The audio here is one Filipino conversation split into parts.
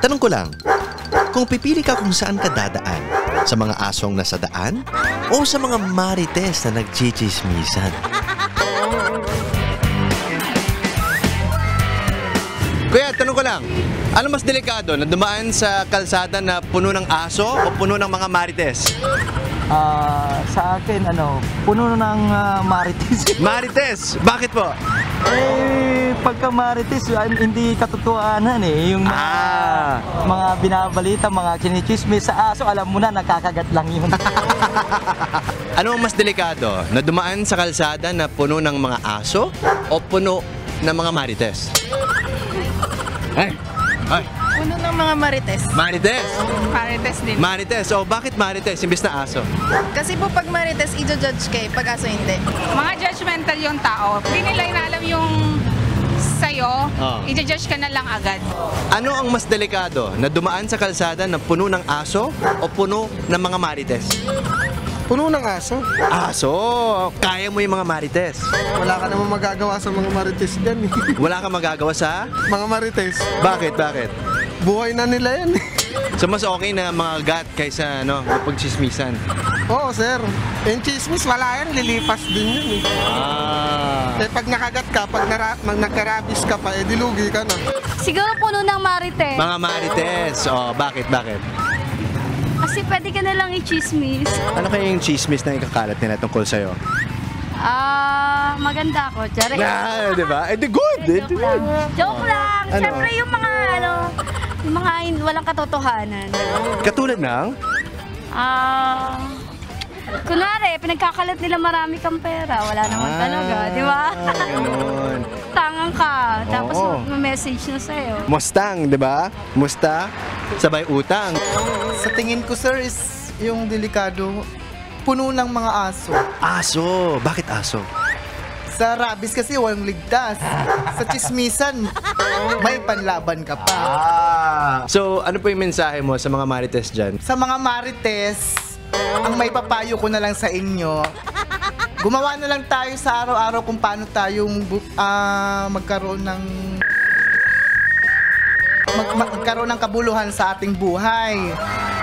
Tanong ko lang, kung pipili ka kung saan ka dadaan, sa mga asong nasa daan o sa mga marites na nagchichismisan? Kuya, tanong ko lang, ano mas delikado, na dumaan sa kalsada na puno ng aso o puno ng mga marites? Sa akin, puno ng marites. Marites! Bakit po? Pagka marites, hindi katotohanan eh. Yung mga binabalita, mga chinichismis sa aso, alam mo na, nakakagat lang yun. Ano ang mas delikado, na dumaan sa kalsada na puno ng mga aso o puno ng mga marites? Ay! Puno ng mga marites. Marites! Marites din. Marites. O bakit marites imbis na aso? Kasi po pag marites, i-judge kayo. Pag aso, hindi. Mga judgmental yung tao. Hindi nila inalam yung sa'yo, i-judge ka na lang agad. Ano ang mas delikado, na dumaan sa kalsada na puno ng aso o puno ng mga marites? Puno ng aso. Aso! Kaya mo yung mga marites. Wala ka namang magagawa sa mga marites dyan. Wala kang magagawa sa Mga marites. Bakit? Bakit? Buhay na nila yan. So mas okay na mga gat kaysa pagchismisan. Oo, sir. Yung chismis, wala yan. Lilipas din yun eh. Pag nakagat ka, pag nagkarabis ka pa, dilugi ka na. Siguro puno ng marites. Mga marites. O, bakit? Bakit? Kasi pwede ka na lang i-chismis. Ano kaya yung chismis na ikakalat nila tungkol sa'yo? Maganda ako. Tsari. Di ba? Eh, good! Joke lang. Joke lang. Ano? Siyempre yung mga yung mga walang katotohanan. Katulad ng? Kunwari, pinagkakalat nila marami kang pera. Wala naman talaga, di ba? Ganun. Tangang ka. Tapos Oo. may-message na sa'yo. Mustang, di ba? Musta, sabay utang. Sa tingin ko, sir, is yung delikado, puno ng mga aso. Aso. Bakit aso? Sa rabies kasi walang ligtas. Sa chismisan, may panlaban ka pa. So, ano po yung mensahe mo sa mga marites dyan? Sa mga marites, ang may papayo ko na lang sa inyo, gumawa na lang tayo sa araw-araw kung paano tayong magkaroon ng kabuluhan sa ating buhay.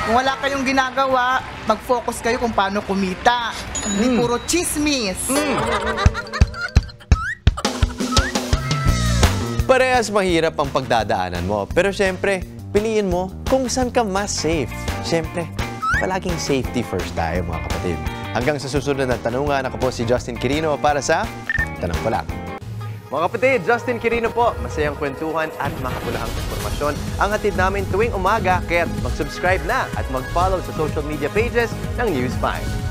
Kung wala kayong ginagawa, mag-focus kayo kung paano kumita. Hindi puro chismis. Parehas mahirap ang pagdadaanan mo. Pero syempre, piliin mo kung saan ka mas safe. Syempre, palaging safety first tayo mga kapatid. Hanggang sa susunod na tanungan, ako po si Justin Quirino para sa Tanong Ko Lang. Mga kapatid, Justin Quirino po. Masayang kwentuhan at makapulahang informasyon ang hatid namin tuwing umaga. Kaya mag-subscribe na at mag-follow sa social media pages ng News 5.